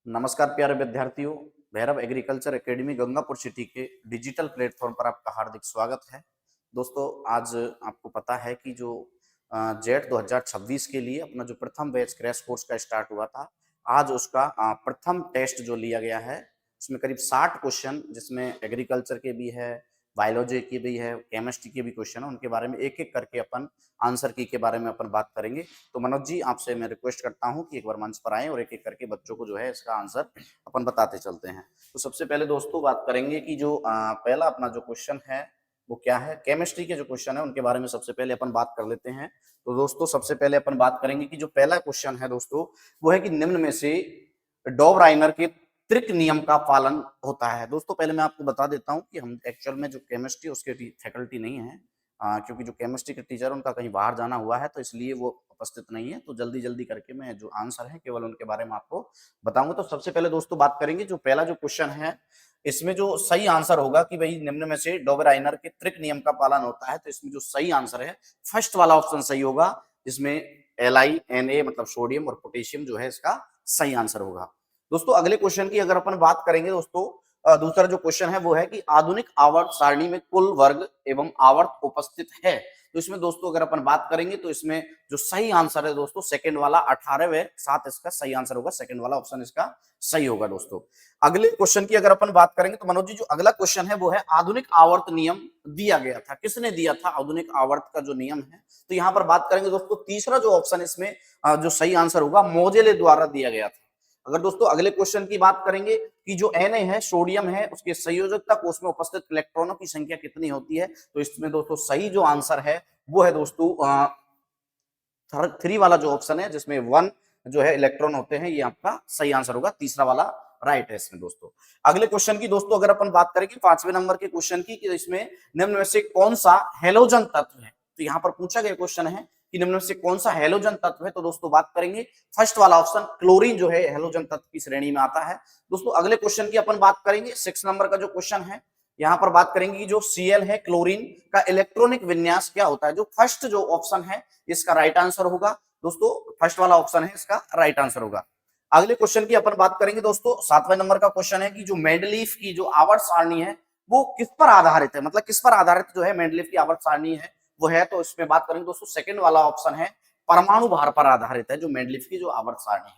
नमस्कार प्यारे विद्यार्थियों। Bhairav agriculture academy Gangapur city के डिजिटल प्लेटफॉर्म पर आपका हार्दिक स्वागत है। दोस्तों, आज आपको पता है कि जो जेट 2026 के लिए अपना जो प्रथम बैच क्रैश कोर्स का स्टार्ट हुआ था, आज उसका प्रथम टेस्ट जो लिया गया है, उसमें करीब 60 क्वेश्चन, जिसमें एग्रीकल्चर के भी है, बायोलॉजी के भी है, केमिस्ट्री के भी क्वेश्चन है, उनके बारे में एक एक करके अपन आंसर की के बारे में अपन बात करेंगे। तो मनोज जी, आपसे मैं रिक्वेस्ट करता हूं कि एक बार मंच पर आएं और एक एक करके बच्चों को जो है इसका आंसर अपन बताते चलते हैं। तो सबसे पहले दोस्तों बात करेंगे कि जो पहला अपना जो क्वेश्चन है वो क्या है। केमिस्ट्री के जो क्वेश्चन है उनके बारे में सबसे पहले अपन बात कर लेते हैं। तो दोस्तों सबसे पहले अपन बात करेंगे कि जो पहला क्वेश्चन है दोस्तों, वो है कि निम्न में से डॉब राइनर के त्रिक नियम का पालन होता है। दोस्तों पहले मैं आपको बता देता हूं कि हम एक्चुअल में जो केमिस्ट्री उसके फैकल्टी नहीं है, क्योंकि जो केमिस्ट्री के टीचर उनका कहीं बाहर जाना हुआ है, तो इसलिए वो उपस्थित नहीं है। तो जल्दी जल्दी करके मैं जो आंसर है केवल उनके बारे में आपको बताऊंगा। तो सबसे पहले दोस्तों बात करेंगे जो पहला जो क्वेश्चन है, इसमें जो सही आंसर होगा कि भाई निम्न में से डॉबराइनर के त्रिक नियम का पालन होता है, तो इसमें जो सही आंसर है फर्स्ट वाला ऑप्शन सही होगा, जिसमें LiNa मतलब सोडियम और पोटेशियम जो है इसका सही आंसर होगा। दोस्तों अगले क्वेश्चन की अगर अपन बात करेंगे दोस्तों, दूसरा जो क्वेश्चन है वो है कि आधुनिक आवर्त सारणी में कुल वर्ग एवं आवर्त उपस्थित है। तो इसमें दोस्तों अगर अपन बात करेंगे तो इसमें जो सही आंसर है दोस्तों सेकंड वाला 18वें साथ इसका सही आंसर होगा, सेकंड वाला ऑप्शन इसका सही होगा। दोस्तों अगले क्वेश्चन की अगर अपन बात करेंगे तो मनोज जी जो अगला क्वेश्चन है वो है आधुनिक आवर्त नियम दिया गया था, किसने दिया था आधुनिक आवर्त का जो नियम है। तो यहाँ पर बात करेंगे दोस्तों तीसरा जो ऑप्शन इसमें जो सही आंसर होगा मोजेले द्वारा दिया गया था। अगर दोस्तों अगले क्वेश्चन की बात करेंगे कि जो Na है सोडियम है उसके संयोजकता कोष में उपस्थित इलेक्ट्रॉनों की संख्या कितनी होती है, तो इसमें दोस्तों सही जो आंसर है वो है दोस्तों 3 वाला जो ऑप्शन है, जिसमें 1 जो है इलेक्ट्रॉन होते हैं, ये आपका सही आंसर होगा, तीसरा वाला राइट है इसमें। दोस्तों अगले क्वेश्चन की दोस्तों अगर अपन बात करेंगे 5वें नंबर के क्वेश्चन की कि इसमें निम्न में से कौन सा हेलोजन तत्व है। तो यहाँ पर पूछा गया क्वेश्चन है कि निम्न में से कौन सा हेलोजन तत्व है, तो दोस्तों बात करेंगे फर्स्ट वाला ऑप्शन क्लोरीन जो है हेलोजन तत्व की श्रेणी में आता है। दोस्तों अगले क्वेश्चन की अपन बात करेंगे 6 नंबर का जो क्वेश्चन है, यहाँ पर बात करेंगे कि जो Cl है क्लोरीन का इलेक्ट्रॉनिक विन्यास क्या होता है। जो फर्स्ट जो ऑप्शन है इसका राइट आंसर होगा दोस्तों, फर्स्ट वाला ऑप्शन है इसका राइट आंसर होगा। अगले क्वेश्चन की अपन बात करेंगे दोस्तों 7वें नंबर का क्वेश्चन है कि जो मेंडलीफ की जो आवर्त सारणी है वो किस पर आधारित है, मतलब किस पर आधारित जो है मेंडलीफ की आवर्त सारणी है वो है। तो इसमें बात करेंगे दोस्तों सेकंड वाला ऑप्शन है परमाणु भार पर आधारित है जो मेंडलीफ की जो आवर्त सारणी है।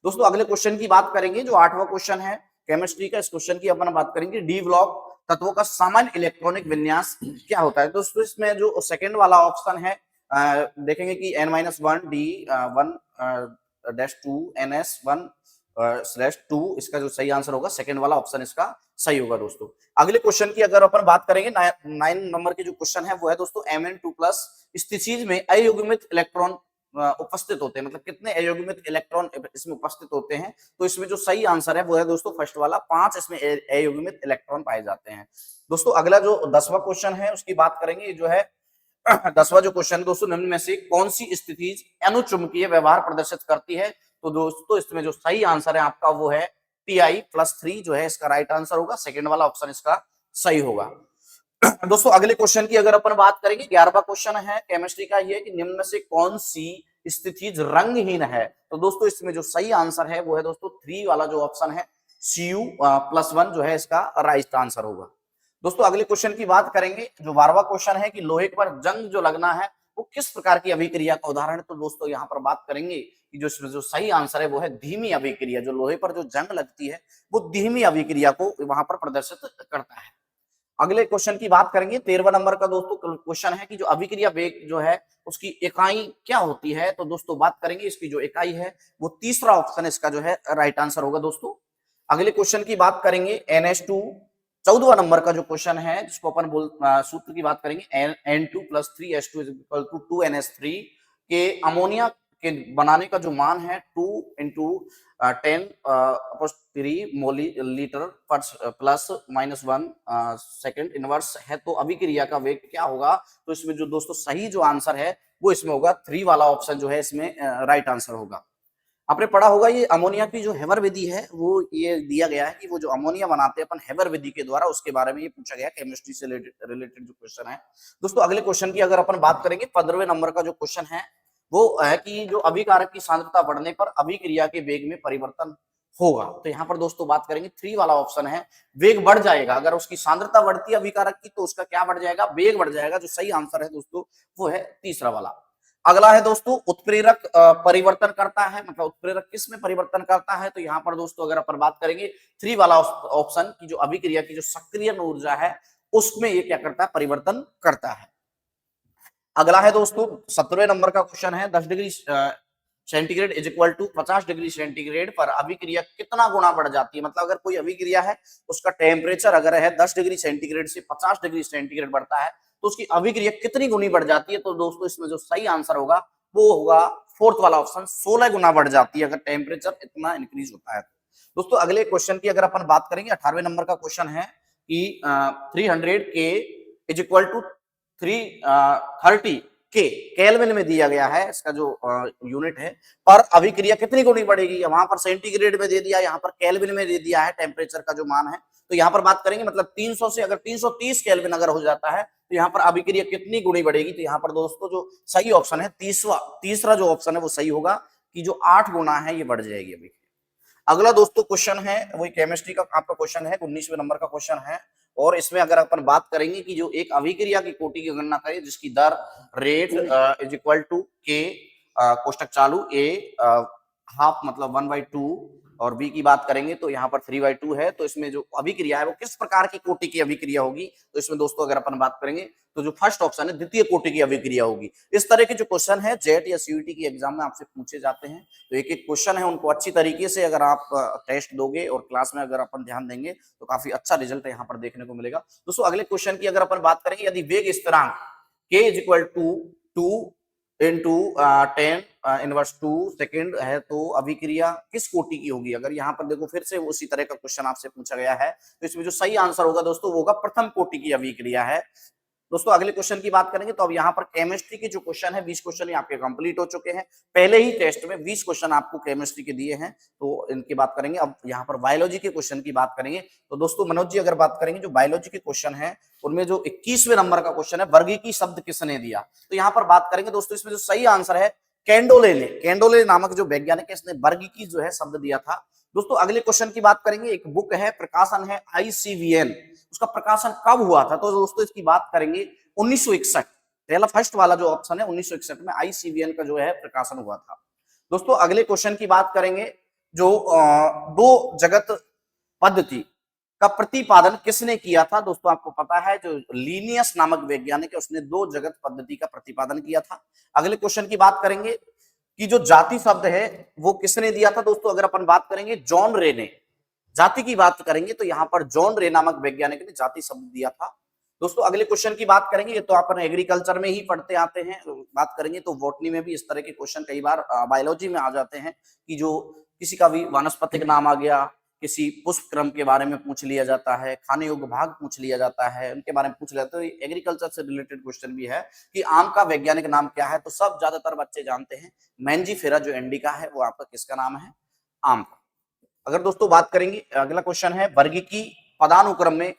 दोस्तों अगले क्वेश्चन की बात करेंगे जो 8वां क्वेश्चन है केमिस्ट्री का, इस क्वेश्चन की अपन बात करेंगे डी ब्लॉक तत्वों का सामान्य इलेक्ट्रॉनिक विन्यास क्या होता है। दोस्तों इसमें जो सेकंड वाला ऑप्शन है देखेंगे कि N-1D-1-2NS1/2 इसका जो सही आंसर होगा सेकंड वाला ऑप्शन इसका सही होगा। दोस्तों अगले क्वेश्चन की अगर अपन बात करेंगे 9 नंबर की जो क्वेश्चन है वो है दोस्तों Mn2+ स्थितिज में अयुग्मित इलेक्ट्रॉन उपस्थित होते हैं, मतलब कितने अयुग्मित इलेक्ट्रॉन इसमें उपस्थित होते हैं। तो इसमें जो सही आंसर है वो है दोस्तों फर्स्ट वाला 5 इसमें अयुग्मित इलेक्ट्रॉन पाए जाते हैं। दोस्तों अगला जो 10वां क्वेश्चन है उसकी बात करेंगे जो है 10वां जो क्वेश्चन है दोस्तों निम्न में से कौन सी स्थिति अनुचुंबकीय व्यवहार प्रदर्शित करती है। तो दोस्तों इसमें जो सही आंसर है आपका वो है Pi+3 जो है इसका राइट आंसर होगा, सेकंड वाला ऑप्शन इसका सही होगा। दोस्तों अगले क्वेश्चन की अगर अपन बात करेंगे 11वां क्वेश्चन है केमिस्ट्री का, ये कि निम्न में से कौन सी स्थिति रंगहीन है। तो दोस्तों इसमें जो सही आंसर है वो है दोस्तों 3 वाला जो ऑप्शन है Cu+1 जो है इसका राइट आंसर होगा। दोस्तों अगले क्वेश्चन की बात करेंगे जो 12वां क्वेश्चन है कि लोहे पर जंग जो लगना है वो किस प्रकार की अभिक्रिया का उदाहरण है। तो दोस्तों यहाँ पर बात करेंगे कि जो सही आंसर है वो है धीमी अभिक्रिया। जो लोहे पर जो जंग लगती है वो धीमी अभिक्रिया को वहां पर प्रदर्शित करता है। अगले क्वेश्चन की बात करेंगे 13वां नंबर का दोस्तों क्वेश्चन है कि जो अभिक्रिया वेग जो है उसकी इकाई क्या होती है। तो दोस्तों बात करेंगे इसकी जो इकाई है वो तीसरा ऑप्शन इसका जो है राइट आंसर होगा। दोस्तों अगले क्वेश्चन की बात करेंगे NH2 14वां नंबर का जो क्वेश्चन है जिसको अपन सूत्र की बात करेंगे N2+3H2 = 2NH3 के अमोनिया के बनाने का जो मान है 2 × 10⁻³ मोलीलीटर +-1 सेकंड इनवर्स है। तो अभिक्रिया का वेग क्या होगा। तो इसमें जो दोस्तों सही जो आंसर है वो इसमें होगा 3 वाला ऑप्शन जो है इसमें राइट आंसर होगा। आपने पढ़ा होगा ये अमोनिया की जो हेवर विधि है वो ये दिया गया है कि वो जो अमोनिया बनाते हैं अपन हेवर विधि के द्वारा, उसके बारे में ये पूछा गया केमिस्ट्री से रिलेटेड जो क्वेश्चन है। दोस्तों अगले क्वेश्चन की अगर अपन बात करेंगे 15वें नंबर का जो क्वेश्चन है वो है कि जो अभिकारक की सांद्रता बढ़ने पर अभिक्रिया के वेग में परिवर्तन होगा। तो यहाँ पर दोस्तों बात करेंगे 3 वाला ऑप्शन है, वेग बढ़ जाएगा। अगर उसकी सांद्रता बढ़ती है अभिकारक की तो उसका क्या बढ़ जाएगा, वेग बढ़ जाएगा। जो सही आंसर है दोस्तों वो है तीसरा वाला। अगला है दोस्तों उत्प्रेरक परिवर्तन करता है, मतलब उत्प्रेरक किस में परिवर्तन करता है, तो यहाँ पर दोस्तों अगर अपन बात करेंगे 3 वाला ऑप्शन की जो अभिक्रिया की जो सक्रियण ऊर्जा है उसमें ये क्या करता है, परिवर्तन करता है। अगला है दोस्तों 17वें नंबर का क्वेश्चन है, 10 degree centigrade is equal to 50 degree centigrade पर अभिक्रिया कितना गुना बढ़ जाती है। मतलब अगर कोई अभिक्रिया है उसका टेम्परेचर अगर है 10 डिग्री सेंटीग्रेड से 50 डिग्री सेंटीग्रेड बढ़ता है तो उसकी अभिक्रिया कितनी गुनी बढ़ जाती है। तो दोस्तों इसमें जो सही आंसर होगा वो होगा फोर्थ वाला ऑप्शन, 16 गुना बढ़ जाती है अगर टेम्परेचर इतना इंक्रीज होता है। दोस्तों अगले क्वेश्चन की अगर अपन बात करेंगे 18वें नंबर का क्वेश्चन है कि 300 के इज इक्वल टू 330 के केल्विन में दिया गया है, इसका जो यूनिट है, पर अभिक्रिया कितनी गुनी बढ़ेगी। वहां पर सेंटीग्रेड में दे दिया, यहाँ पर केल्विन में दे दिया है टेम्परेचर का जो मान है। तो यहाँ पर बात करेंगे मतलब 300 से अगर 330 केल्विन अगर हो जाता है तो यहाँ पर अभिक्रिया कितनी गुनी बढ़ेगी। तो यहाँ पर दोस्तों जो सही ऑप्शन है तीसरा जो ऑप्शन है वो सही होगा कि जो 8 गुना है ये बढ़ जाएगी अभिक्रिया। अगला दोस्तों क्वेश्चन है वही केमिस्ट्री का आपका क्वेश्चन है, 19वें नंबर का क्वेश्चन है। और इसमें अगर अपन बात करेंगे कि जो एक अभिक्रिया की कोटि की गणना करें जिसकी दर रेट इज इक्वल टू के कोष्टक चालू ए हाफ मतलब 1/2 और बी की बात करेंगे तो यहाँ पर 3/2 है। तो इसमें जो अभिक्रिया है वो किस प्रकार की कोटि की अभिक्रिया होगी। तो इसमें दोस्तों अगर अपन बात करेंगे तो जो फर्स्ट ऑप्शन है द्वितीय कोटि की अभिक्रिया होगी। इस तरह के जो क्वेश्चन है जेट या सीयूटी की एग्जाम में आपसे पूछे जाते हैं। तो एक एक क्वेश्चन है उनको अच्छी तरीके से अगर आप टेस्ट दोगे और क्लास में अगर अपन ध्यान देंगे तो काफी अच्छा रिजल्ट यहाँ पर देखने को मिलेगा। दोस्तों अगले क्वेश्चन की अगर अपन बात करेंगे, यदि वेग स्थिरांक k is equal to 2 into 10 inverse 2 second है तो अभिक्रिया किस कोटि की होगी। अगर यहाँ पर देखो फिर से उसी तरह का क्वेश्चन आपसे पूछा गया है तो इसमें जो सही आंसर होगा दोस्तों वो होगा प्रथम कोटि की अभिक्रिया है। दोस्तों अगले क्वेश्चन की बात करेंगे तो अब यहाँ पर केमिस्ट्री के जो क्वेश्चन है 20 क्वेश्चन ही आपके कंप्लीट हो चुके हैं। पहले ही टेस्ट में 20 क्वेश्चन आपको केमिस्ट्री के दिए हैं तो इनकी बात करेंगे। अब यहाँ पर बायोलॉजी के क्वेश्चन की बात करेंगे तो दोस्तों मनोज जी अगर बात करेंगे जो बायोलॉजी के क्वेश्चन है उनमें जो 21वें नंबर का क्वेश्चन है वर्गीकी शब्द किसने दिया। तो यहाँ पर बात करेंगे दोस्तों इसमें जो सही आंसर है कैंडोले नामक जो वैज्ञानिक है इसने वर्गीकी जो है शब्द दिया था। दोस्तों अगले क्वेश्चन की बात करेंगे, एक बुक है प्रकाशन है ICVN, उसका प्रकाशन कब हुआ था। तो दोस्तों इसकी बात करेंगे 1961, पहला फर्स्ट वाला जो ऑप्शन है 1961 में ICVN का जो है प्रकाशन हुआ था। दोस्तों अगले क्वेश्चन की बात करेंगे जो दो जगत पद्धति का प्रतिपादन किसने किया था। दोस्तों आपको पता है जो लीनियस नामक वैज्ञानिक है उसने दो जगत पद्धति का प्रतिपादन किया था। अगले क्वेश्चन की बात करेंगे कि जो जाति शब्द है वो किसने दिया था। दोस्तों अगर अपन बात करेंगे जॉन रे ने जाति की बात करेंगे तो यहाँ पर जॉन रे नामक वैज्ञानिक ने जाति शब्द दिया था। दोस्तों अगले क्वेश्चन की बात करेंगे, ये तो अपन एग्रीकल्चर में ही पढ़ते आते हैं, बात करेंगे तो बॉटनी में भी इस तरह के क्वेश्चन कई बार बायोलॉजी में आ जाते हैं कि जो किसी का भी वानस्पतिक नाम आ गया, किसी पुष्प क्रम के बारे में पूछ लिया जाता है, खाने योग्य भाग पूछ लिया जाता है, उनके बारे में पूछ लिया जाता है। तो एग्रीकल्चर से रिलेटेड क्वेश्चन भी है कि आम का वैज्ञानिक नाम क्या है। तो सब ज्यादातर बच्चे जानते हैं मैंजीफेरा जो इंडिका है वो आपका किसका नाम है, आम का। अगर दोस्तों बात करेंगे अगला क्वेश्चन है वर्गीकी पदानुक्रम में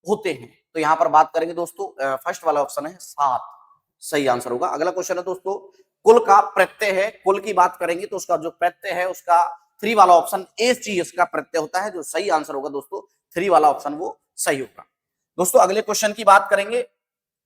होते हैं तो यहाँ पर बात करेंगे दोस्तों फर्स्ट वाला ऑप्शन है 7 सही आंसर होगा। अगला क्वेश्चन है दोस्तों कुल का प्रत्यय है, कुल की बात करेंगे तो उसका जो प्रत्यय है उसका 3 वाला ऑप्शन एस का प्रत्यय होता है। जो सही आंसर होगा दोस्तों 3 वाला ऑप्शन वो सही होगा। दोस्तों अगले क्वेश्चन की बात करेंगे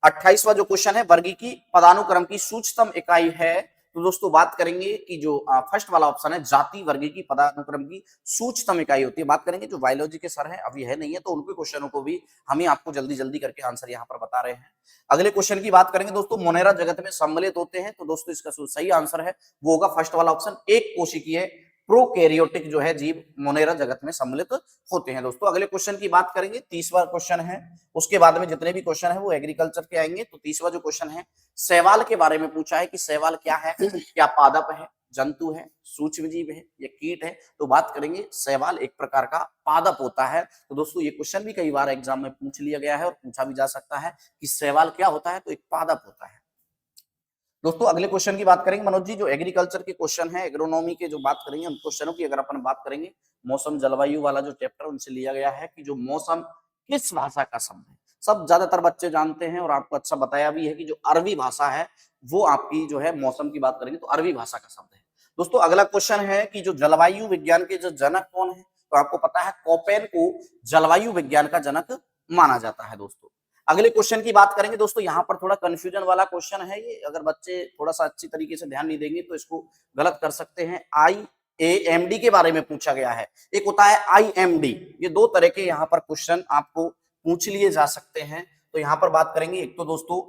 28वां जो क्वेश्चन है वर्गीकी पदानुक्रम की सूक्ष्मतम इकाई है। तो दोस्तों बात करेंगे कि जो फर्स्ट वाला ऑप्शन है जाति वर्गीकी पदानुक्रम की सूक्ष्मतम इकाई होती है। बात करेंगे जो बायोलॉजी के सर हैं अभी है नहीं है तो उनके क्वेश्चनों को भी हम ही आपको जल्दी जल्दी करके आंसर यहाँ पर बता रहे हैं। अगले क्वेश्चन की बात करेंगे दोस्तों मोनेरा जगत में सम्मिलित होते हैं। तो दोस्तों इसका सही आंसर है वो होगा फर्स्ट वाला ऑप्शन एक कोशिकीय प्रोकैरियोटिक जो है जीव मोनेरा जगत में सम्मिलित होते हैं। दोस्तों अगले क्वेश्चन की बात करेंगे 30वां क्वेश्चन है, उसके बाद में जितने भी क्वेश्चन है वो एग्रीकल्चर के आएंगे। तो 30वां जो क्वेश्चन है शैवाल के बारे में पूछा है कि शैवाल क्या है, क्या पादप है, जंतु है, सूक्ष्म जीव है या कीट है। तो बात करेंगे शैवाल एक प्रकार का पादप होता है। तो दोस्तों ये क्वेश्चन भी कई बार एग्जाम में पूछ लिया गया है और पूछा भी जा सकता है कि शैवाल क्या होता है, तो एक पादप होता है। दोस्तों अगले क्वेश्चन की बात करेंगे मनोज जी जो एग्रीकल्चर के क्वेश्चन है एग्रोनॉमी के जो बात करेंगे उन क्वेश्चनों की अगर अपन बात करेंगे मौसम जलवायु वाला जो चैप्टर उनसे लिया गया है कि जो मौसम किस भाषा का शब्द है। सब ज्यादातर बच्चे जानते हैं और आपको अच्छा बताया भी है कि जो अरबी भाषा है वो आपकी जो है मौसम की बात करेंगे तो अरबी भाषा का शब्द है। दोस्तों अगला क्वेश्चन है कि जो जलवायु विज्ञान के जो जनक कौन है, तो आपको पता है कोपेन को जलवायु विज्ञान का जनक माना जाता है। दोस्तों अगले क्वेश्चन की बात करेंगे। दोस्तों यहाँ पर थोड़ा कंफ्यूजन वाला क्वेश्चन है ये, अगर बच्चे थोड़ा सा अच्छी तरीके से ध्यान नहीं देंगे तो इसको गलत कर सकते हैं। IAMD के बारे में पूछा गया है, एक होता है IMD। ये दो तरह के यहाँ पर क्वेश्चन आपको पूछ लिए जा सकते हैं। तो यहाँ पर बात करेंगे, एक तो दोस्तों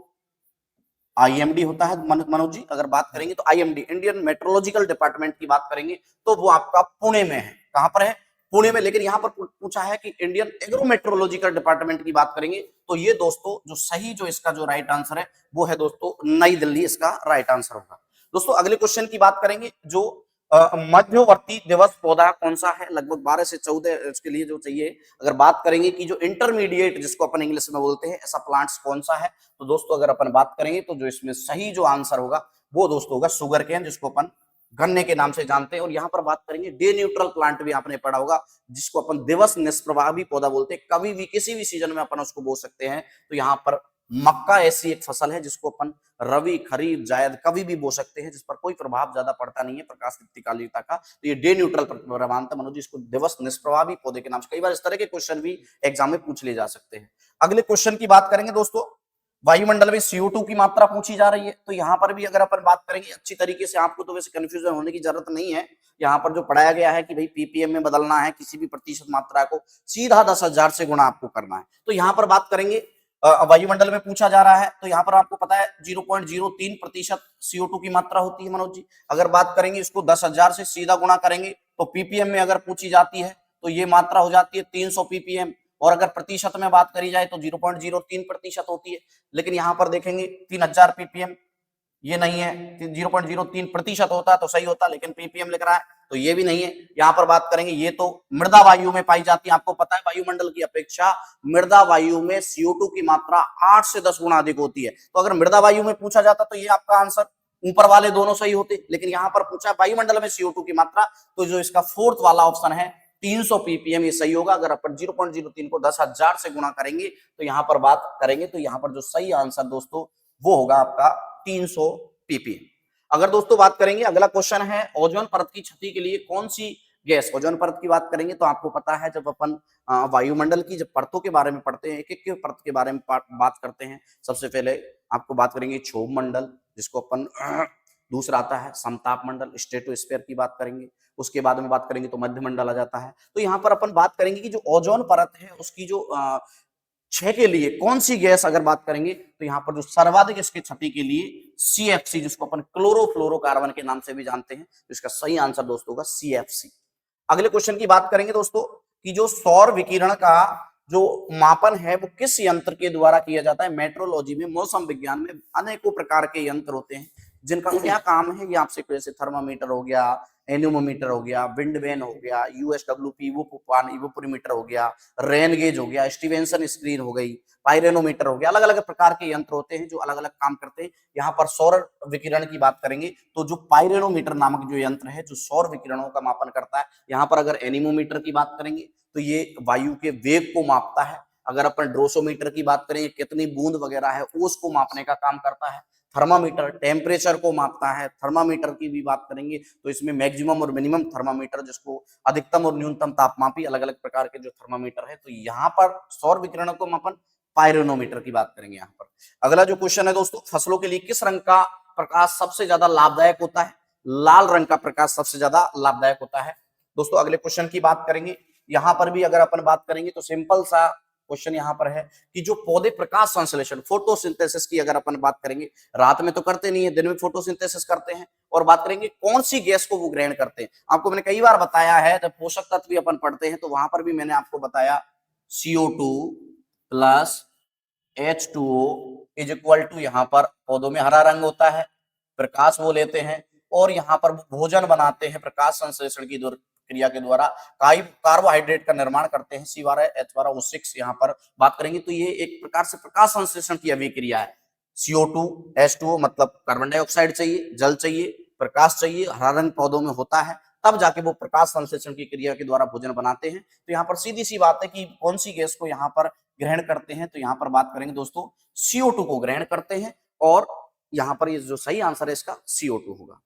IMD होता है मनोज जी, अगर बात करेंगे तो IMD इंडियन मेट्रोलॉजिकल डिपार्टमेंट की बात करेंगे तो वो आपका पुणे में है। कहां पर है? पुणे में। लेकिन यहां पर पूछा है कि इंडियन एग्रो मेट्रोलॉजिकल डिपार्टमेंट की बात करेंगे तो ये दोस्तों जो सही जो इसका जो राइट आंसर है वो है दोस्तों नई दिल्ली, इसका राइट आंसर होगा। दोस्तों अगले क्वेश्चन की बात करेंगे, जो मध्यवर्ती दिवस पौधा कौन सा है? लगभग 12 से 14 इसके लिए जो चाहिए। अगर बात करेंगे कि जो इंटरमीडिएट जिसको अपन इंग्लिश में बोलते हैं, ऐसा प्लांट्स कौन सा है, तो दोस्तों अगर अपन बात करेंगे तो जो इसमें सही जो आंसर होगा वो दोस्तों होगा शुगर केन, जिसको अपन गन्ने के नाम से जानते हैं। और यहाँ पर बात करेंगे डे न्यूट्रल प्लांट, भी आपने पढ़ा होगा, जिसको अपन दिवस निष्प्रभावी पौधा बोलते हैं। कभी भी किसी भी सीजन में अपन उसको बो सकते हैं। तो यहाँ पर मक्का ऐसी एक फसल है जिसको अपन रवि, खरीफ, जायद कभी भी बो सकते हैं, जिस पर कोई प्रभाव ज्यादा पड़ता नहीं है प्रकाश दीप्तिकालिकता का। तो ये डे न्यूट्रल मानता मनोज जी, इसको दिवस निष्प्रभावी पौधे के नाम से। कई बार इस तरह के क्वेश्चन भी एग्जाम में पूछ लिए जा सकते हैं। अगले क्वेश्चन की बात करेंगे दोस्तों, वायुमंडल में CO2 की मात्रा पूछी जा रही है। तो यहाँ पर भी अगर अपन बात करेंगे अच्छी तरीके से, आपको तो वैसे कंफ्यूजन होने की जरूरत नहीं है। यहाँ पर जो पढ़ाया गया है कि भाई PPM में बदलना है, किसी भी प्रतिशत मात्रा को सीधा 10,000 से गुणा आपको करना है। तो यहाँ पर बात करेंगे वायुमंडल में पूछा जा रहा है, तो यहाँ पर आपको पता है 0.03% CO2 की मात्रा होती है मनोज जी। अगर बात करेंगे इसको 10,000 से सीधा गुणा करेंगे तो PPM में अगर पूछी जाती है तो ये मात्रा हो जाती है 300 PPM। और अगर प्रतिशत में बात करी जाए तो 0.03% होती है। लेकिन यहाँ पर देखेंगे 3,000 PPM, ये नहीं है। 0.03% होता तो सही होता, लेकिन PPM लिख रहा है तो ये भी नहीं है। यहाँ पर बात करेंगे, ये तो मृदा वायु में पाई जाती है। आपको पता है वायुमंडल की अपेक्षा मृदा वायु में CO2 की मात्रा 8 से 10 गुना अधिक होती है। तो अगर मृदा वायु में पूछा जाता तो ये आपका आंसर ऊपर वाले दोनों सही होते। लेकिन यहाँ पर पूछा वायुमंडल में CO2 की मात्रा, तो जो इसका फोर्थ वाला ऑप्शन है 300 PPM, ये सही होगा। अगर अपन 0.03 को 10,000 से गुणा करेंगे तो यहाँ पर बात करेंगे तो यहाँ पर जो सही आंसर दोस्तों वो होगा आपका 300 PPM। अगर दोस्तों बात करेंगे, अगला क्वेश्चन है ओजोन परत की क्षति के लिए कौन सी गैस, ओजोन परत की बात करेंगे तो आपको पता है जब अपन वायुमंडल की जब परतों के बारे में पढ़ते हैं, एक एक परत के बारे में बात करते हैं। सबसे पहले आपको बात करेंगे क्षोभ मंडल, जिसको अपन दूसरा आता है समताप मंडल, स्ट्रेटोस्फीयर की बात करेंगे। उसके बाद में बात करेंगे तो मध्य मंडल आ जाता है। तो यहाँ पर अपन बात करेंगे कि जो ओजोन परत है उसकी जो क्षय के लिए कौन सी गैस अगर बात करेंगे तो यहाँ पर जो सर्वाधिक इसकी क्षति के लिए CFC, जिसको अपन क्लोरोफ्लोरोकार्बन के नाम से भी जानते हैं, तो इसका सही आंसर दोस्तों होगा CFC। अगले क्वेश्चन की बात करेंगे दोस्तों कि जो सौर विकिरण का जो मापन है वो किस यंत्र के द्वारा किया जाता है। मेट्रोलॉजी में, मौसम विज्ञान में अनेकों प्रकार के यंत्र होते हैं जिनका क्या काम है, ये आपसे जैसे थर्मामीटर हो गया, एन्यूमोमीटर हो गया, विंड वेन हो गया, USWP इवोपोरीमीटर हो गया, रेन गेज हो गया, स्टीवेंसन स्क्रीन हो गई, पायरेनोमीटर हो गया। अलग अलग प्रकार के यंत्र होते हैं जो अलग अलग काम करते हैं। यहाँ पर सौर विकिरण की बात करेंगे तो जो पायरेनोमीटर नामक जो यंत्र है जो सौर विकिरणों का मापन करता है। यहाँ पर अगर एनीमोमीटर की बात करेंगे तो ये वायु के वेग को मापता है। अगर अपन ड्रोसोमीटर की बात करें, कितनी बूंद वगैरह है उसको मापने का काम करता है। थर्मामीटर टेम्परेचर को मापता है। थर्मामीटर की भी बात करेंगे तो इसमें मैक्सिमम और मिनिमम थर्मामीटर, जिसको अधिकतम और न्यूनतम तापमापी, अलग अलग प्रकार के जो थर्मामीटर है। तो यहाँ पर सौर विकिरण को मापन पायरोनोमीटर की बात करेंगे। यहाँ पर अगला जो क्वेश्चन है दोस्तों, फसलों के लिए किस रंग का प्रकाश सबसे ज्यादा लाभदायक होता है? लाल रंग का प्रकाश सबसे ज्यादा लाभदायक होता है। दोस्तों अगले क्वेश्चन की बात करेंगे, यहाँ पर भी अगर अपन बात करेंगे तो सिंपल सा क्वेश्चन यहाँ पर है कि जो पौधे प्रकाश संश्लेषण फोटोसिंथेसिस की अगर अपन बात करेंगे, रात में तो करते नहीं है, दिन में फोटोसिंथेसिस करते हैं। और बात करेंगे कौन सी गैस को वो ग्रहण करते हैं। आपको मैंने कई बार बताया है, जब पोषक तत्व भी अपन पढ़ते हैं तो वहां पर भी मैंने आपको बताया CO2 plus H2O is equal to, यहाँ पर पौधों में हरा रंग होता है, प्रकाश वो लेते हैं और यहाँ पर भोजन बनाते हैं प्रकाश संश्लेषण की क्रिया के द्वारा, कार्बोहाइड्रेट का निर्माण करते हैं C12H12O6। यहाँ पर बात करेंगे तो ये एक प्रकार से प्रकाश संश्लेषण की अभिक्रिया है। CO2 H2O मतलब कार्बन डाइऑक्साइड चाहिए, जल चाहिए, प्रकाश चाहिए, हरा रंग पौधों में होता है, तब जाके वो प्रकाश संश्लेषण की क्रिया के द्वारा भोजन बनाते हैं। तो यहाँ पर सीधी सी बात है कि कौन सी गैस को यहाँ पर ग्रहण करते हैं, तो यहाँ पर बात करेंगे दोस्तों CO2 को ग्रहण करते हैं। और यहाँ पर ये जो सही आंसर है इसका CO2 होगा।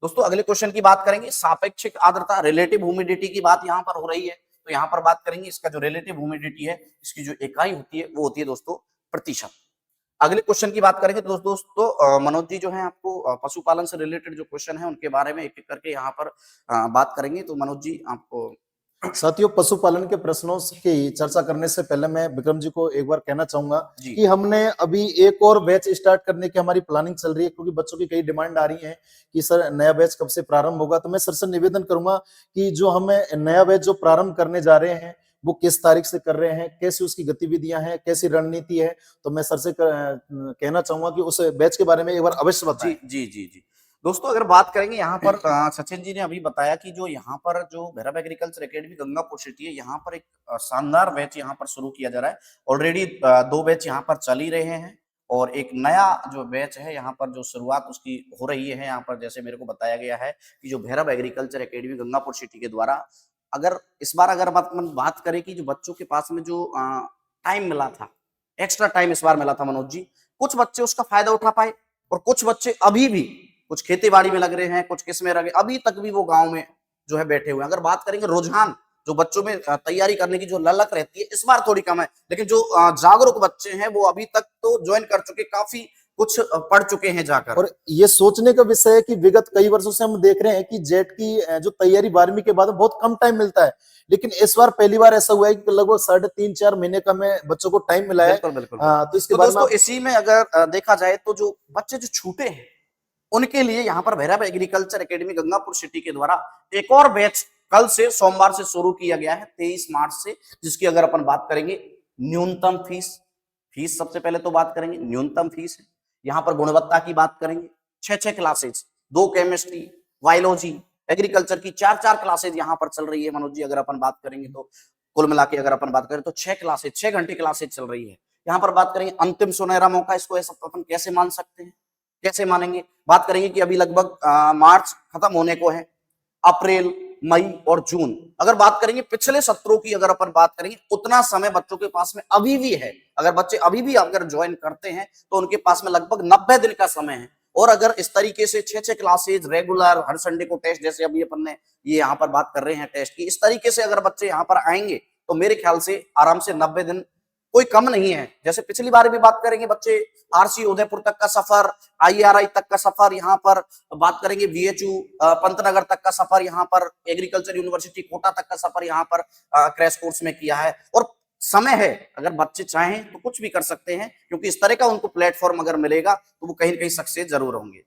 दोस्तों अगले क्वेश्चन की बात करेंगे, सापेक्षिक आर्द्रता, रिलेटिव ह्यूमिडिटी की बात यहाँ पर हो रही है, तो यहाँ पर बात करेंगे इसका जो रिलेटिव ह्यूमिडिटी है, इसकी जो इकाई होती है वो होती है दोस्तों प्रतिशत। अगले क्वेश्चन की बात करेंगे तो दोस्तों मनोज जी जो है आपको पशुपालन से रिलेटेड जो क्वेश्चन है उनके बारे में एक-एक करके यहाँ पर बात करेंगे। तो मनोज जी आपको साथियों, पशुपालन के प्रश्नों की चर्चा करने से पहले मैं विक्रम जी को एक बार कहना चाहूंगा कि हमने अभी एक और बैच स्टार्ट करने की हमारी प्लानिंग चल रही है, क्योंकि बच्चों की कई डिमांड आ रही है कि सर नया बैच कब से प्रारंभ होगा। तो मैं सर से निवेदन करूंगा कि जो हमें नया बैच जो प्रारंभ करने जा रहे हैं वो किस तारीख से कर रहे हैं, कैसी उसकी गतिविधियां हैं, कैसी रणनीति है। तो मैं सर से कहना चाहूंगा कि उस बैच के बारे में एक बार अवश्य बताएं। जी जी जी जी दोस्तों अगर बात करेंगे यहाँ पर सचिन जी ने अभी बताया कि जो यहाँ पर जो Bhairav agriculture academy Gangapur city है, यहाँ पर एक शानदार बैच यहाँ पर शुरू किया जा रहा है। ऑलरेडी 2 बैच यहाँ पर चल ही रहे हैं और एक नया जो बैच है यहाँ पर जो शुरुआत उसकी हो रही है। यहाँ पर जैसे मेरे को बताया गया है कि जो Bhairav agriculture academy Gangapur city के द्वारा अगर इस बार अगर बात करें कि जो बच्चों के पास में जो टाइम मिला था, एक्स्ट्रा टाइम इस बार मिला था मनोज जी, कुछ बच्चे उसका फायदा उठा पाए और कुछ बच्चे अभी भी कुछ खेती बाड़ी में लग रहे हैं, कुछ किस में लगे, अभी तक भी वो गांव में जो है बैठे हुए हैं। अगर बात करेंगे रुझान जो बच्चों में तैयारी करने की जो ललक रहती है इस बार थोड़ी कम है, लेकिन जो जागरूक बच्चे हैं वो अभी तक तो ज्वाइन कर चुके, काफी कुछ पढ़ चुके हैं जाकर। और ये सोचने का विषय है कि विगत कई वर्षों से हम देख रहे हैं कि जेट की जो तैयारी 12वीं के बाद बहुत कम टाइम मिलता है, लेकिन इस बार पहली बार ऐसा हुआ है कि लगभग 3.5-4 महीने का में बच्चों को टाइम मिला है। बिल्कुल बिल्कुल। तो इसके तो बारे दोस्तों में इसी में अगर देखा जाए तो जो बच्चे जो छूटे हैं उनके लिए यहाँ पर Bhairav agriculture academy Gangapur city के द्वारा एक और बैच कल से सोमवार से शुरू किया गया है 23 मार्च से, जिसकी अगर अपन बात करेंगे न्यूनतम फीस सबसे पहले तो बात करेंगे न्यूनतम फीस है। यहाँ पर गुणवत्ता की बात करेंगे, 6 क्लासेज, 2 केमिस्ट्री, बायोलॉजी, एग्रीकल्चर की 4 क्लासेज यहाँ पर चल रही है मनोज जी। अगर अपन बात करेंगे तो कुल मिला के अगर अपन बात करें तो 6 घंटे क्लासेज चल रही है। यहाँ पर बात करेंगे अंतिम सुनहरा मौका, इसको ऐसा अपन कैसे मान सकते हैं, कैसे मानेंगे? बात करेंगे कि अभी लगभग मार्च खत्म होने को है, अप्रैल, मई और जून अगर बात करेंगे पिछले सत्रों की अगर अपन बात करेंगे उतना समय बच्चों के पास में अभी भी है। अगर बच्चे अभी भी अगर ज्वाइन करते हैं तो उनके पास में लगभग 90 दिन का समय है। और अगर इस तरीके से 6 क्लासेज रेगुलर हर संडे को टेस्ट, जैसे अभी अपन ने ये यहाँ पर बात कर रहे हैं टेस्ट की, इस तरीके से अगर बच्चे यहाँ पर आएंगे तो मेरे ख्याल से आराम से 90 दिन कोई कम नहीं है। जैसे पिछली बार भी बात करेंगे बच्चे आरसी उदयपुर तक का सफर, आईआरआई तक का सफर, यहाँ पर बात करेंगे बीएचयू पंतनगर तक का सफर, यहाँ पर एग्रीकल्चर यूनिवर्सिटी कोटा तक का सफर यहाँ पर क्रैश कोर्स में किया है। और समय है, अगर बच्चे चाहें तो कुछ भी कर सकते हैं, क्योंकि इस तरह का उनको प्लेटफॉर्म अगर मिलेगा तो वो कहीं ना कहीं सक्सेस जरूर होंगे।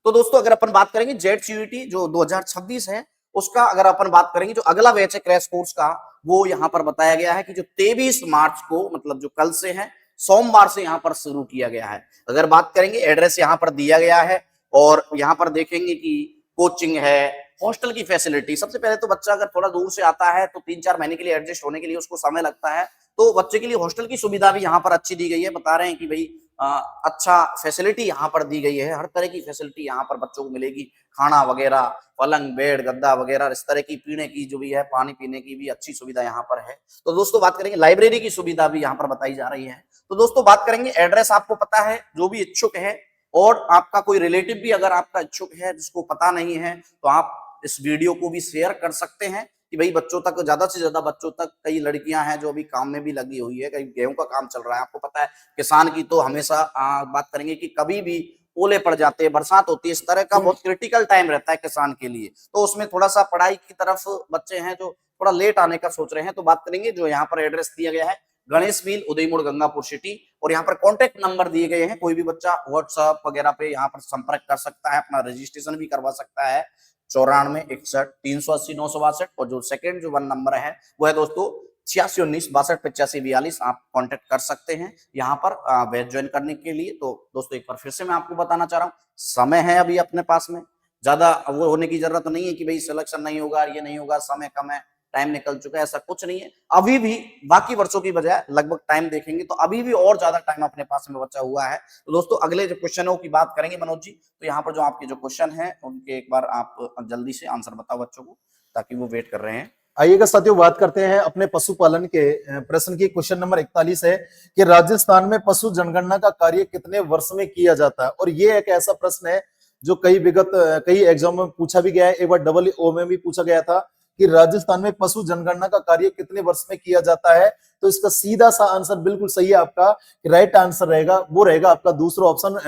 तो दोस्तों अगर अपन बात करेंगे जेट सीयूईटी जो 2026 है उसका अगर अपन बात करेंगे, जो अगला बैच है क्रैश कोर्स का, वो यहाँ पर बताया गया है कि जो 23 मार्च को मतलब जो कल से है सोमवार से यहाँ पर शुरू किया गया है। अगर बात करेंगे एड्रेस यहाँ पर दिया गया है और यहाँ पर देखेंगे कि कोचिंग है, हॉस्टल की फैसिलिटी। सबसे पहले तो बच्चा अगर थोड़ा दूर से आता है तो 3-4 महीने के लिए एडजस्ट होने के लिए उसको समय लगता है, तो बच्चे के लिए हॉस्टल की सुविधा भी यहाँ पर अच्छी दी गई है। बता रहे हैं कि भाई अच्छा फैसिलिटी यहाँ पर दी गई है, हर तरह की फैसिलिटी यहाँ पर बच्चों को मिलेगी, खाना वगैरह, पलंग, बेड, गद्दा वगैरह, इस तरह की पीने की जो भी है, पानी पीने की भी अच्छी सुविधा यहाँ पर है। तो दोस्तों बात करेंगे लाइब्रेरी की सुविधा भी यहाँ पर बताई जा रही है। तो दोस्तों बात करेंगे एड्रेस आपको पता है, जो भी इच्छुक है और आपका कोई रिलेटिव भी अगर आपका इच्छुक है जिसको पता नहीं है तो आप इस वीडियो को भी शेयर कर सकते हैं कि भाई बच्चों तक, ज्यादा से ज्यादा बच्चों तक। कई लड़कियां हैं जो अभी काम में भी लगी हुई है, कई गेहूं का काम चल रहा है। आपको पता है किसान की तो हमेशा बात करेंगे कि कभी भी ओले पड़ जाते हैं, बरसात होती है, इस तरह का बहुत क्रिटिकल टाइम रहता है किसान के लिए। तो उसमें थोड़ा सा पढ़ाई की तरफ बच्चे हैं जो थोड़ा लेट आने का सोच रहे हैं, तो बात करेंगे जो यहाँ पर एड्रेस दिया गया है गणेश मिल, उदयपुर, गंगापुर सिटी, और यहाँ पर कॉन्टेक्ट नंबर दिए गए हैं। कोई भी बच्चा व्हाट्सएप वगैरह पे यहाँ पर संपर्क कर सकता है, अपना रजिस्ट्रेशन भी करवा सकता है। 94 61 380 962। और जो सेकंड जो 1 नंबर है वो है दोस्तों 86 19 62 85 42। आप कांटेक्ट कर सकते हैं यहाँ पर बैच ज्वाइन करने के लिए। तो दोस्तों एक बार फिर से मैं आपको बताना चाह रहा हूँ, समय है अभी अपने पास में, ज्यादा वो होने की जरूरत नहीं है कि भाई सिलेक्शन नहीं होगा, ये नहीं होगा, समय कम है, टाइम निकल चुका है, ऐसा कुछ नहीं है। अभी भी बाकी वर्षों की बजाय लगभग टाइम देखेंगे तो अभी भी और ज्यादा टाइम अपने पास में बचा हुआ है। तो दोस्तों अगले जो क्वेश्चनों की बात करेंगे मनोज जी, तो यहाँ पर जो आपके जो क्वेश्चन है उनके एक बार आप जल्दी से आंसर बताओ बच्चों को, ताकि वो वेट कर रहे हैं। आइएगा साथियों, बात करते हैं अपने पशुपालन के प्रश्न की। क्वेश्चन नंबर 41 है कि राजस्थान में पशु जनगणना का कार्य कितने वर्ष में किया जाता है। और ये एक ऐसा प्रश्न है जो कई एग्जाम में पूछा भी गया है, एक बार डबल ओ में भी पूछा गया था कि राजस्थान में पशु जनगणना का कार्य कितने वर्ष में किया जाता है। तो इसका सीधा सा आंसर बिल्कुल सही है आपका, राइट आंसर रहेगा वो रहेगा आपका दूसरा ऑप्शन,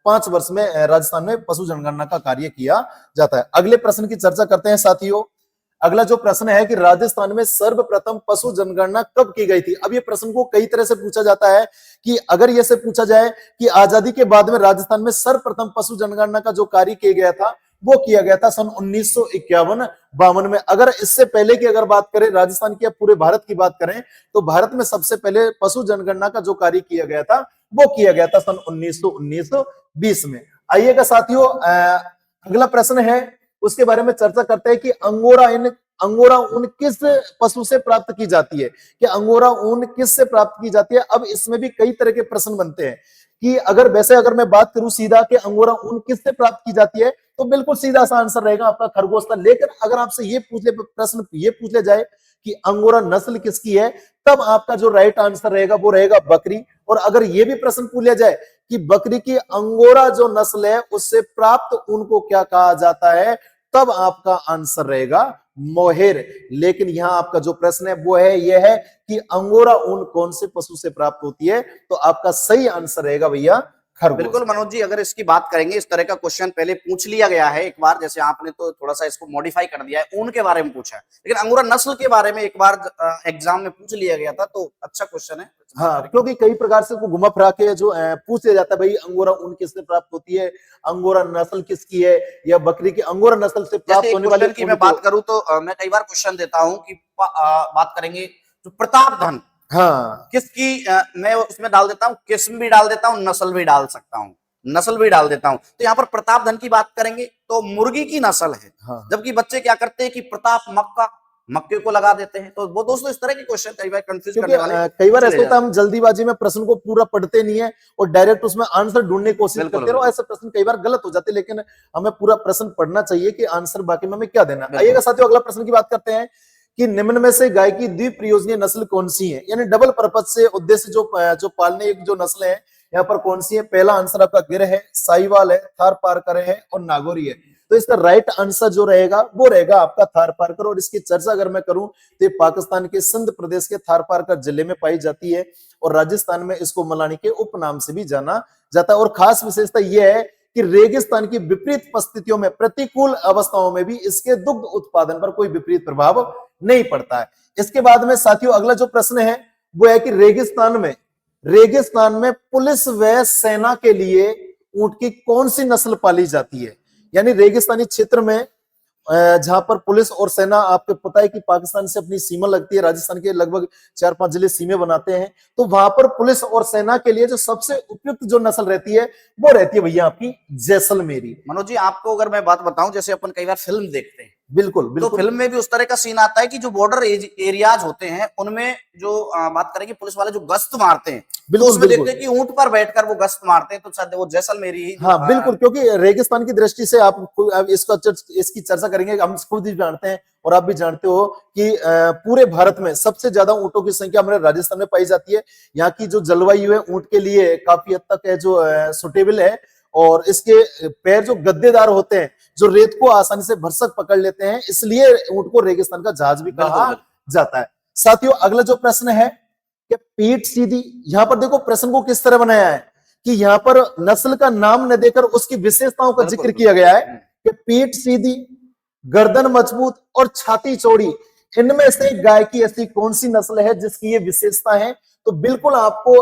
5 वर्ष में राजस्थान में पशु जनगणना का कार्य किया जाता है। अगले प्रश्न की चर्चा करते हैं साथियों। अगला जो प्रश्न है कि राजस्थान में सर्वप्रथम पशु जनगणना कब की गई थी। अब ये प्रश्न को कई तरह से पूछा जाता है कि अगर ये से पूछा जाए कि आजादी के बाद में राजस्थान में सर्वप्रथम पशु जनगणना का जो कार्य किया गया था वो किया गया था सन 1951-52 में। अगर इससे पहले की अगर बात करें राजस्थान की या पूरे भारत की बात करें तो भारत में सबसे पहले पशु जनगणना का जो कार्य किया गया था वो किया गया था सन 1919-20 में। आइएगा साथियों, अगला प्रश्न है उसके बारे में चर्चा करते हैं कि अंगोरा ऊन किस पशु से प्राप्त की जाती है, कि अंगोरा ऊन किस से प्राप्त की जाती है। अब इसमें भी कई तरह के प्रश्न बनते हैं कि अगर मैं बात करूं सीधा कि अंगोरा ऊन किस से प्राप्त की जाती है तो बिल्कुल सीधा सा आंसर रहेगा आपका खरगोश का। लेकिन अगर आपसे ये पूछ ले जाए कि अंगोरा नस्ल किसकी है, तब आपका जो राइट आंसर रहेगा वो रहेगा बकरी। और अगर ये भी प्रश्न पूछ लिया जाए कि बकरी की अंगोरा जो नस्ल है उससे प्राप्त ऊन को क्या कहा जाता है, तब आपका आंसर रहेगा मोहेर। लेकिन यहां आपका जो प्रश्न है वो है यह है कि अंगोरा ऊन कौन से पशु से प्राप्त होती है, तो आपका सही आंसर रहेगा भैया खरगोश। बिल्कुल मनोज जी, अगर इसकी बात करेंगे, इस तरह का क्वेश्चन पहले पूछ लिया गया है एक बार, जैसे आपने तो थोड़ा सा इसको मॉडिफाई कर दिया है, ऊन के बारे में पूछा है, लेकिन अंगोरा नस्ल के बारे में एक बार एग्जाम में पूछ लिया गया था, तो अच्छा क्वेश्चन है। हाँ, क्योंकि कई प्रकार से घुमा फिरा के जो पूछ लिया जाता है भाई अंगोरा ऊन किससे प्राप्त होती है, अंगोरा नस्ल किसकी है, या बकरी की अंगोरा नस्ल से प्राप्त होने वाले की मैं बात करूं तो मैं कई बार क्वेश्चन देता हूं कि बात करेंगे जो प्रताप धन, हाँ किसकी मैं उसमें डाल देता हूं, किस्म भी डाल देता हूं, नस्ल भी डाल सकता हूं, नस्ल भी डाल देता हूं। तो यहाँ पर प्रताप धन की बात करेंगे तो मुर्गी की नस्ल है। हाँ। जबकि बच्चे क्या करते हैं कि प्रताप मक्के को लगा देते हैं। तो वो दोस्तों इस तरह के क्वेश्चन कई बार कंफ्यूज करने वाले, कई बार ऐसा होता है हम जल्दीबाजी में प्रश्न को पूरा पढ़ते नहीं है और डायरेक्ट उसमें आंसर ढूंढने की कोशिश करते हैं, ऐसे प्रश्न कई बार गलत हो जाते हैं। लेकिन हमें पूरा प्रश्न पढ़ना चाहिए कि आंसर बाकी में हमें क्या देना। आइएगा साथियों, अगला प्रश्न की बात करते हैं कि निम्न में से गाय की द्विप्रयोजनीय नस्ल कौन सी है, यानी डबल पर्पज से उद्देश्य जो पालने योग्य जो नस्ल है यहाँ पर कौन सी है। पहला आंसर आपका गिर है, साहिवाल है, थार पारकर है और नागौरी है। तो इसका राइट आंसर जो रहेगा वो रहेगा आपका थार पारकर। और इसकी चर्चा अगर मैं करूं तो पाकिस्तान के सिंध प्रदेश के थार पारकर जिले में पाई जाती है और राजस्थान में इसको मलानी के उपनाम से भी जाना जाता है। और खास विशेषता यह है कि रेगिस्तान की विपरीत परिस्थितियों में, प्रतिकूल अवस्थाओं में भी इसके दुग्ध उत्पादन पर कोई विपरीत प्रभाव नहीं पड़ता है। इसके बाद में साथियों अगला जो प्रश्न है वो है कि रेगिस्तान में पुलिस व सेना के लिए ऊंट की कौन सी नस्ल पाली जाती है। यानी रेगिस्तानी क्षेत्र में जहां पर पुलिस और सेना, आपको पता है कि पाकिस्तान से अपनी सीमा लगती है, राजस्थान के लगभग 4-5 जिले सीमे बनाते हैं, तो वहां पर पुलिस और सेना के लिए जो सबसे उपयुक्त जो नस्ल रहती है वो रहती है भैया आपकी जैसलमेरी। मनोज जी, आपको अगर मैं बात बताऊं, जैसे अपन कई बार फिल्म देखते हैं, बिल्कुल तो फिल्म में भी उस तरह का सीन आता है कि जो बॉर्डर एरियाज होते हैं उनमें जो बात करें कि पुलिस वाले जो गश्त मारते हैं, तो उसमें देखते हैं कि ऊंट पर बैठकर वो गश्त मारते हैं, तो शायद वो जैसलमेरी ही। हाँ बिल्कुल, क्योंकि रेगिस्तान की दृष्टि से आप इसकी चर्चा करेंगे, हम खुद भी जानते हैं और आप भी जानते हो कि पूरे भारत में सबसे ज्यादा ऊंटों की संख्या हमारे राजस्थान में पाई जाती है। यहाँ की जो जलवायु है ऊंट के लिए काफी हद तक है जो सुटेबल है, और इसके पैर जो गद्देदार होते हैं, जो रेत को आसानी से भरसक पकड़ लेते हैं, इसलिए ऊंट को रेगिस्तान का जहाज भी कहा जाता है। साथियों अगला जो प्रश्न है कि पीठ सीधी, यहां पर देखो प्रश्न को किस तरह बनाया है कि यहां पर नस्ल का नाम न देकर उसकी विशेषताओं का जिक्र किया गया है कि पीठ सीधी, गर्दन मजबूत और छाती चौड़ी, इनमें से गाय की ऐसी कौन सी नस्ल है जिसकी ये विशेषता है। तो बिल्कुल आपको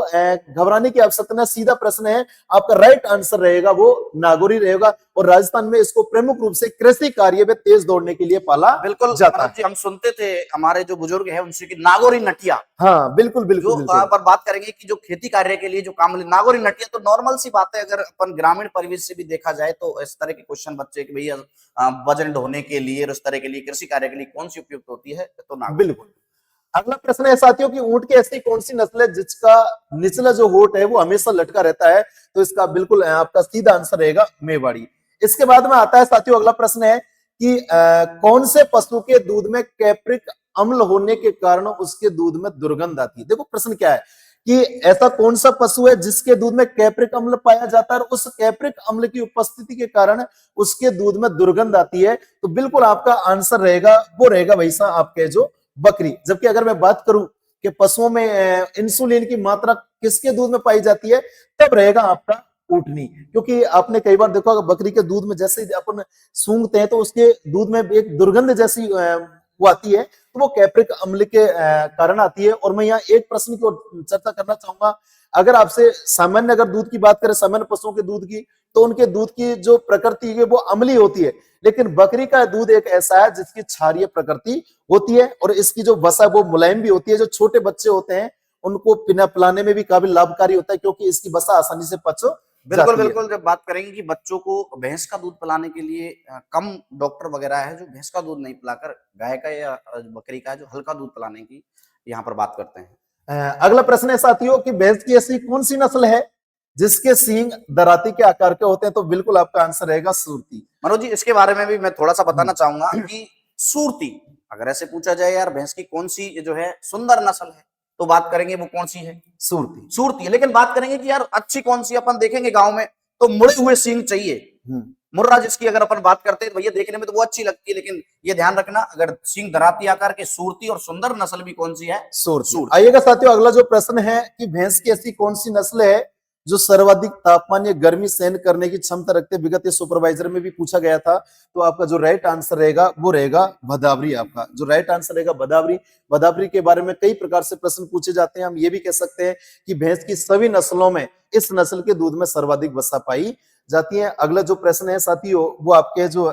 घबराने की आवश्यकता नहीं, सीधा प्रश्न है, आपका राइट आंसर रहेगा वो नागौरी रहेगा। और राजस्थान में इसको प्रमुख रूप से कृषि कार्य में तेज दौड़ने के लिए पाला जाता है। हम सुनते थे हमारे जो बुजुर्ग हैं उनसे कि नागौरी नटिया, हाँ बिल्कुल बिल्कुल, पर बात करेंगे कि जो खेती कार्य के लिए जो काम, नागौरी नटिया तो नॉर्मल सी बात है, अगर अपन ग्रामीण परिवेश से भी देखा जाए तो इस तरह के क्वेश्चन बच्चे कि भैया वजन ढोने के लिए, इस तरह के लिए, कृषि कार्य के लिए कौन सी उपयुक्त होती है, तो नागौरी। बिल्कुल। अगला प्रश्न है साथियों कि ऊंट की ऐसी कौन सी नस्ल है जिसका निचला जो होठ है वो हमेशा लटका रहता है। तो इसका बिल्कुल आपका सीधा आंसर रहेगा मेवाड़ी। इसके बाद में आता है साथियों अगला प्रश्न है कि कौन से पशु के दूध में कैप्रिक अम्ल होने के कारण उसके दूध में दुर्गंध आती है। देखो प्रश्न क्या है कि ऐसा कौन सा पशु है जिसके दूध में कैप्रिक अम्ल पाया जाता है और उस कैप्रिक अम्ल की उपस्थिति के कारण उसके दूध में दुर्गंध आती है। तो बिल्कुल आपका आंसर रहेगा वो रहेगा भाई साहब आपके जो बकरी। जबकि अगर मैं बात करूं कि पशुओं में इंसुलिन की मात्रा किसके दूध में पाई जाती है, तब रहेगा आपका ऊँटनी। क्योंकि आपने कई बार देखा होगा बकरी के दूध में जैसे ही अपन सूंघते हैं तो उसके दूध में एक दुर्गंध जैसी वो आती है, तो वो कैप्रिक अम्ल के कारण आती है। और मैं यहाँ एक प्रश्न की ओर चर्चा करना चाहूंगा। अगर आपसे सामान्य अगर दूध की बात करें, सामान्य पशुओं के दूध की, तो उनके दूध की जो प्रकृति है वो अम्लीय होती है, लेकिन बकरी का दूध एक ऐसा है जिसकी क्षारीय प्रकृति होती है और इसकी जो वसा वो मुलायम भी होती है। जो छोटे बच्चे होते हैं उनको पिलाने में भी काफी लाभकारी होता है, क्योंकि इसकी वसा आसानी से पच बिल्कुल जाती है। बिल्कुल। जब बात करेंगे कि बच्चों को भैंस का दूध पिलाने के लिए कम डॉक्टर वगैरह है जो भैंस का दूध नहीं पिलाकर गाय का या बकरी का जो हल्का दूध पिलाने की यहाँ पर बात करते हैं। अगला प्रश्न है साथियों कि भैंस की ऐसी कौन सी नस्ल है जिसके सींग दराती के आकार के होते हैं? तो बिल्कुल आपका आंसर रहेगा सुरती। मनोज जी, इसके बारे में भी मैं थोड़ा सा बताना हम्म। चाहूंगा कि सूरती, अगर ऐसे पूछा जाए यार भैंस की कौन सी जो है सुंदर नस्ल है, तो बात करेंगे वो कौन सी है? सुरती। सूरती है। लेकिन बात करेंगे कि यार अच्छी कौन सी, अपन देखेंगे गांव में तो मुड़े हुए सींग चाहिए। हम्म। मुर्रा जिसकी अगर अपन बात करते हैं तो भैया देखने में तो वो अच्छी लगती है, लेकिन ये ध्यान रखना अगर सींग दराती आकार के सूरती और सुंदर नस्ल भी कौन सी है? सुरती। आइएगा साथियों, अगला जो प्रश्न है कि भैंस की ऐसी कौन सी नस्ल है जो सर्वाधिक तापमान या गर्मी सहन करने की क्षमता रखते हैं? विगत सुपरवाइजर में भी पूछा गया था। तो आपका जो राइट आंसर रहेगा वो रहेगा भदावरी। आपका जो राइट आंसर रहेगा भदावरी। भदावरी के बारे में कई प्रकार से प्रश्न पूछे जाते हैं। हम ये भी कह सकते हैं कि भैंस की सभी नस्लों में इस नस्ल के दूध में सर्वाधिक वसा पाई जाती है। अगला जो प्रश्न है साथियों वो आपके जो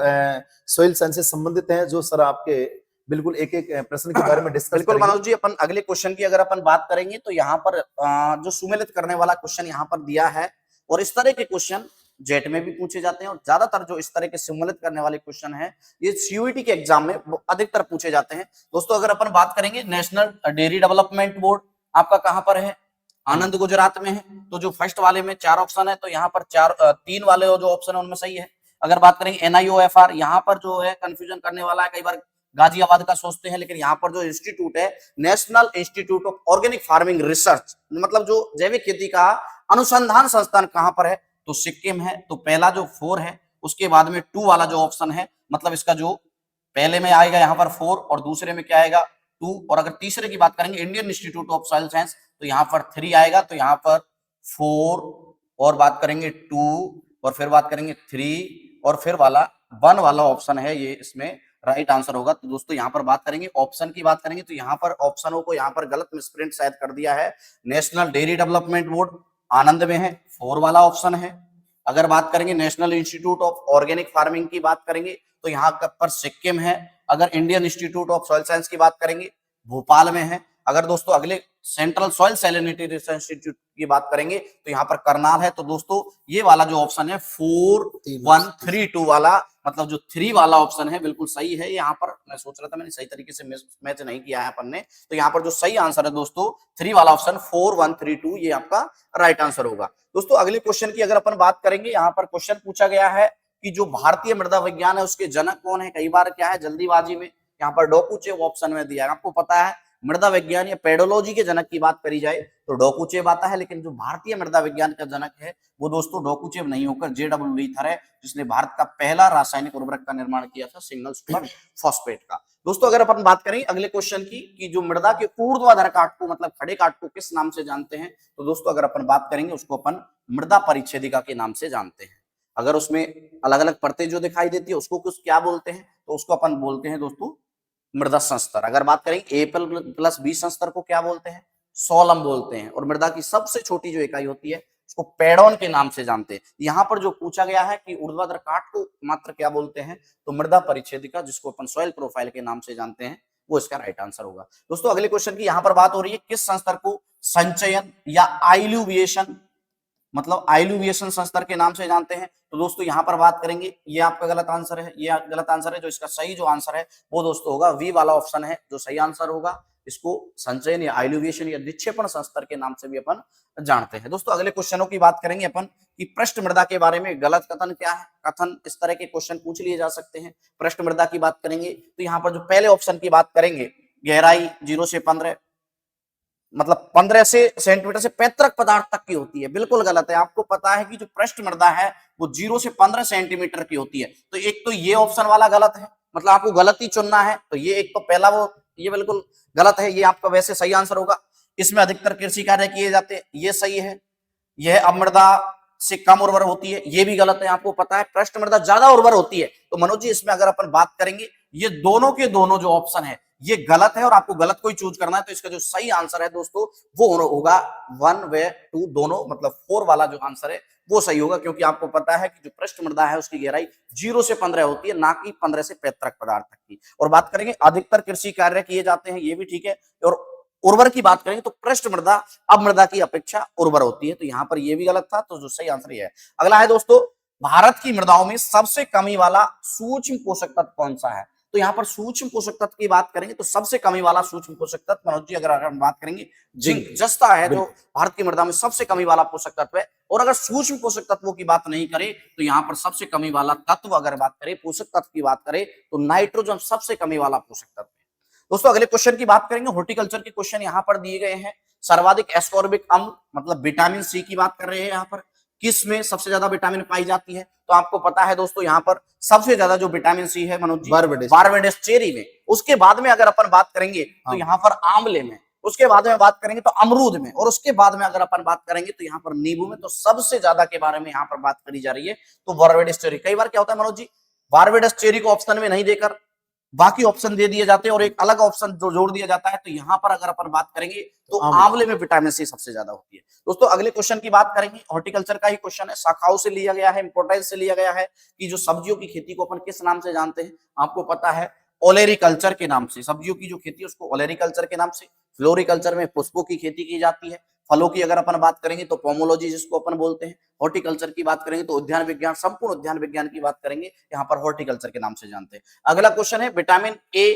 सोइल साइंस से संबंधित है, जो सर आपके बिल्कुल एक एक प्रश्न के बारे में डिस्कस बिल्कुल करेंगे। मनोज जी, अपन अगले क्वेश्चन की अगर अपन बात करेंगे तो यहाँ पर जो सुमेलित करने वाला क्वेश्चन यहाँ पर दिया है, और इस तरह के क्वेश्चन जेट में भी पूछे जाते हैं और ज्यादातर जो इस तरह के सम्मिलित करने वाले क्वेश्चन है ये सीयूईटी के एग्जाम में अधिकतर पूछे जाते हैं। दोस्तों अगर अपन बात करेंगे नेशनल डेयरी डेवलपमेंट बोर्ड आपका कहाँ पर है? आनंद गुजरात में है। तो जो फर्स्ट वाले में 4 ऑप्शन है तो यहाँ पर 3 वाले जो ऑप्शन है उनमें सही है। अगर बात करेंगे एनआईओएफआर, यहाँ पर जो है कंफ्यूजन करने वाला है, कई बार गाजियाबाद का सोचते हैं, लेकिन यहाँ पर जो इंस्टीट्यूट है national institute of organic farming research, मतलब जो जैविक खेती का अनुसंधान संस्थान कहाँ पर है? तो सिक्किम है। तो पहला जो 4 है उसके बाद में 2 वाला जो ऑप्शन है, मतलब इसका जो पहले में आएगा यहाँ पर 4 और दूसरे में क्या आएगा 2, और अगर तीसरे की बात करेंगे Indian institute of soil science तो यहाँ पर 3 आएगा। तो यहाँ पर 4 और बात करेंगे 2 और फिर बात करेंगे 3 और फिर वाला 1 वाला ऑप्शन है, ये इसमें राइट आंसर होगा। तो दोस्तों यहाँ पर बात करेंगे ऑप्शन की बात करेंगे तो यहाँ पर ऑप्शनों को यहाँ पर गलत मिसप्रिंट शायद कर दिया है। नेशनल डेयरी डेवलपमेंट बोर्ड आनंद में है, 4 वाला ऑप्शन है। अगर बात करेंगे national institute of organic farming की बात करेंगे तो यहाँ पर सिक्किम है। अगर Indian institute of soil science की बात करेंगे भोपाल में है। अगर दोस्तों अगले central soil salinity research institute की बात करेंगे तो यहाँ पर करनाल है। तो दोस्तों ये वाला जो ऑप्शन है 4132 वाला, मतलब जो 3 वाला ऑप्शन है बिल्कुल सही है। यहाँ पर मैं सोच रहा था मैंने सही तरीके से मैच नहीं किया है अपन ने, तो यहाँ पर जो सही आंसर है दोस्तों 3 वाला ऑप्शन 4132 ये आपका राइट आंसर होगा। दोस्तों अगले क्वेश्चन की अगर अपन बात करेंगे, यहाँ पर क्वेश्चन पूछा गया है कि जो भारतीय मृदा विज्ञान है उसके जनक कौन है? कई बार क्या है जल्दीबाजी में यहाँ पर डोकुचेव ऑप्शन में दिया है। आपको पता है मृदा विज्ञान या पेडोलॉजी के जनक की बात करी जाए तो डोकुचेव आता है, लेकिन जो भारतीय मृदा विज्ञान का जनक है वो दोस्तों डोकुचेव नहीं होकर जेडब्ल्यू लीथर है, जिसने भारत का पहला रासायनिक उर्वरक का निर्माण किया था सिंगल सुपर फॉस्फेट का। दोस्तों अगर अपन बात करें अगले क्वेश्चन की कि जो मृदा के ऊर्ध्वाधर काट को मतलब खड़े काट को किस नाम से जानते हैं, तो दोस्तों अगर अपन बात करेंगे उसको अपन मृदा परिच्छेदिका के नाम से जानते हैं। अगर उसमें अलग अलग परतें जो दिखाई देती है उसको कुछ क्या बोलते हैं, तो उसको अपन बोलते हैं दोस्तों मृदा संस्तर। अगर बात करें A+B संस्तर को क्या बोलते हैं? सोलम बोलते हैं। और मृदा की सबसे छोटी जो इकाई होती है उसको पेडोन के नाम से जानते हैं। यहाँ पर जो पूछा गया है कि ऊर्ध्वाधर काट को मात्र क्या बोलते हैं, तो मृदा परिच्छेदिका, जिसको अपन सॉइल प्रोफाइल के नाम से जानते हैं, वो इसका राइट आंसर होगा। दोस्तों अगले क्वेश्चन की यहाँ पर बात हो रही है किस संस्तर को संचयन या आइल्यूविएशन मतलब आइल्यूविएशन संस्तर के नाम से जानते हैं। तो दोस्तों यहाँ पर बात करेंगे, ये आपका गलत आंसर है, ये गलत आंसर है। जो इसका सही जो आंसर है वो दोस्तों होगा वी वाला ऑप्शन है जो सही आंसर होगा। इसको संचयन या आइल्यूविएशन या निक्षेपण संस्तर के नाम से भी अपन जानते हैं। दोस्तों अगले क्वेश्चनों की बात करेंगे अपन कि पृष्ठ मृदा के बारे में गलत कथन क्या है। कथन इस तरह के क्वेश्चन पूछ लिए जा सकते हैं। पृष्ठ मृदा की बात करेंगे तो यहाँ पर जो पहले ऑप्शन की बात करेंगे गहराई 0 से 15, मतलब 15 से सेंटीमीटर से पैतृक पदार्थ तक की होती है। बिल्कुल गलत है। आपको पता है कि जो पृष्ठ मृदा है वो 0 से 15 सेंटीमीटर की होती है। तो एक तो ये ऑप्शन वाला गलत है, मतलब आपको गलत ही चुनना है। तो ये एक तो पहला वो ये बिल्कुल गलत है, ये आपका वैसे सही आंसर होगा। इसमें अधिकतर कृषि कार्य किए जाते हैं, ये सही है। यह अपमृदा से कम उर्वर होती है, ये भी गलत है। आपको पता है पृष्ठ मृदा ज्यादा उर्वर होती है। तो मनोज जी इसमें अगर अपन बात करेंगे, ये दोनों के दोनों जो ऑप्शन है ये गलत है और आपको गलत कोई चूज करना है। तो इसका जो सही आंसर है दोस्तों वो होगा 1 व 2 दोनों, मतलब 4 वाला जो आंसर है वो सही होगा, क्योंकि आपको पता है कि जो पृष्ठ मृदा है उसकी गहराई 0 से 15 होती है, ना कि 15 से पैतृक पदार्थ तक की। और बात करेंगे अधिकतर कृषि कार्य किए जाते हैं, ये भी ठीक है। और उर्वर की बात करेंगे तो पृष्ठ मृदा अपमृदा की अपेक्षा उर्वर होती है। तो यहाँ पर ये भी गलत था, तो जो सही आंसर ये है। अगला है दोस्तों, भारत की मृदाओं में सबसे कमी वाला सूक्ष्म पोषक तत्व कौन सा है? तो यहाँ पर सूक्ष्म पोषक तत्व की बात करेंगे तो सबसे कमी वाला सूक्ष्म पोषक तत्व मनोज जी अगर हम बात करेंगे जिंक जस्ता है, जो भारत की मृदा में सबसे कमी वाला पोषक तत्व है। और अगर सूक्ष्म पोषक तत्वों की बात नहीं करें तो यहाँ पर सबसे कमी वाला तत्व अगर बात करें, पोषक तत्व की बात करें तो नाइट्रोजन सबसे कमी वाला पोषक तत्व है। दोस्तों अगले क्वेश्चन की बात करेंगे, हॉर्टिकल्चर के क्वेश्चन यहाँ पर दिए गए हैं। सर्वाधिक एस्कॉर्बिक अम्ल मतलब विटामिन सी की बात कर रहे हैं। यहाँ पर किस में सबसे ज्यादा विटामिन पाई जाती है? तो आपको पता है दोस्तों यहाँ पर सबसे ज्यादा जो विटामिन सी है मनोज जी, बारबेडेस चेरी में। उसके बाद में अगर अपन बात करेंगे तो यहाँ पर आंवले में, उसके बाद में बात करेंगे तो अमरूद में, और उसके बाद में अगर अपन बात करेंगे तो यहाँ पर नींबू में। तो सबसे ज्यादा के बारे में यहाँ पर बात करी जा रही है तो बारबेडेस चेरी। कई बार क्या होता है मनोज जी, बारबेडेस चेरी को ऑप्शन में नहीं देकर बाकी ऑप्शन दे दिए जाते हैं और एक अलग ऑप्शन जो जोड़ दिया जाता है। तो यहाँ पर अगर अपन बात करेंगे तो आंवले में विटामिन सी सबसे ज्यादा होती है। दोस्तों अगले क्वेश्चन की बात करेंगे, हॉर्टिकल्चर का ही क्वेश्चन है, शाखाओं से लिया गया है, इंपोर्टेंस से लिया गया है कि जो सब्जियों की खेती को अपन किस नाम से जानते हैं? आपको पता है ओलेरिकल्चर के नाम से। सब्जियों की जो खेती है उसको ओलेरिकल्चर के नाम से। फ्लोरिकल्चर में पुष्पों की खेती की जाती है। फलों की अगर अपन बात करेंगे तो पोमोलॉजी जिसको अपन बोलते हैं। हॉर्टिकल्चर की बात करेंगे तो उद्यान विज्ञान, संपूर्ण उद्यान विज्ञान की बात करेंगे यहाँ पर हॉर्टिकल्चर के नाम से जानते हैं। अगला क्वेश्चन है, विटामिन ए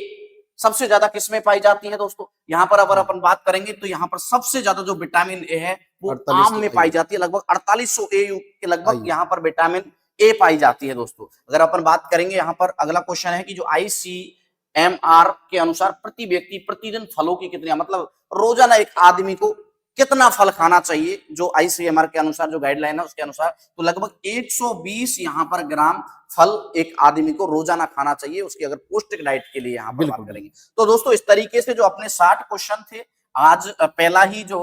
सबसे ज्यादा किसमें पाई जाती है? दोस्तों यहाँ पर अगर अपन बात करेंगे तो यहाँ पर सबसे ज्यादा जो विटामिन ए है वो आम में पाई जाती है। लगभग 4800 AU के लगभग यहाँ पर विटामिन ए पाई जाती है। दोस्तों अगर अपन बात करेंगे यहाँ पर अगला क्वेश्चन है कि जो ICMR के अनुसार प्रति व्यक्ति प्रतिदिन फलों की कितनी, मतलब रोजाना एक आदमी को कितना फल खाना चाहिए, जो ICMR के अनुसार जो गाइडलाइन है उसके अनुसार, तो लगभग 120 यहाँ पर ग्राम फल एक आदमी को रोजाना खाना चाहिए उसकी अगर पौष्टिक डाइट के लिए यहाँ पर बात करेंगे। तो दोस्तों इस तरीके से जो अपने 60 क्वेश्चन थे, आज पहला ही जो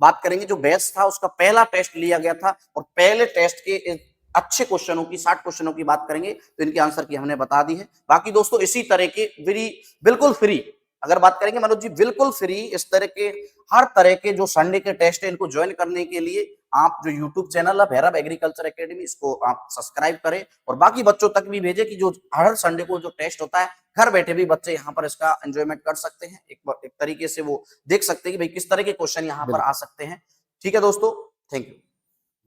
बात करेंगे जो बैच था उसका पहला टेस्ट लिया गया था और पहले टेस्ट के अच्छे क्वेश्चनों की 60 क्वेश्चनों की बात करेंगे तो इनके आंसर की हमने बता दी है। बाकी दोस्तों इसी तरह के बिल्कुल फ्री अगर बात करेंगे मनोज जी, बिल्कुल फ्री इस तरह के हर तरह के जो संडे के टेस्ट है इनको ज्वाइन करने के लिए आप जो यूट्यूब चैनल है भैरव एग्रीकल्चर एकेडमी, इसको आप सब्सक्राइब करें और बाकी बच्चों तक भी भेजें कि जो हर संडे को जो टेस्ट होता है घर बैठे भी बच्चे यहाँ पर इसका एंजॉयमेंट कर सकते हैं। एक तरीके से वो देख सकते हैं कि भाई किस तरह के क्वेश्चन यहाँ पर आ सकते हैं। ठीक है दोस्तों, थैंक यू।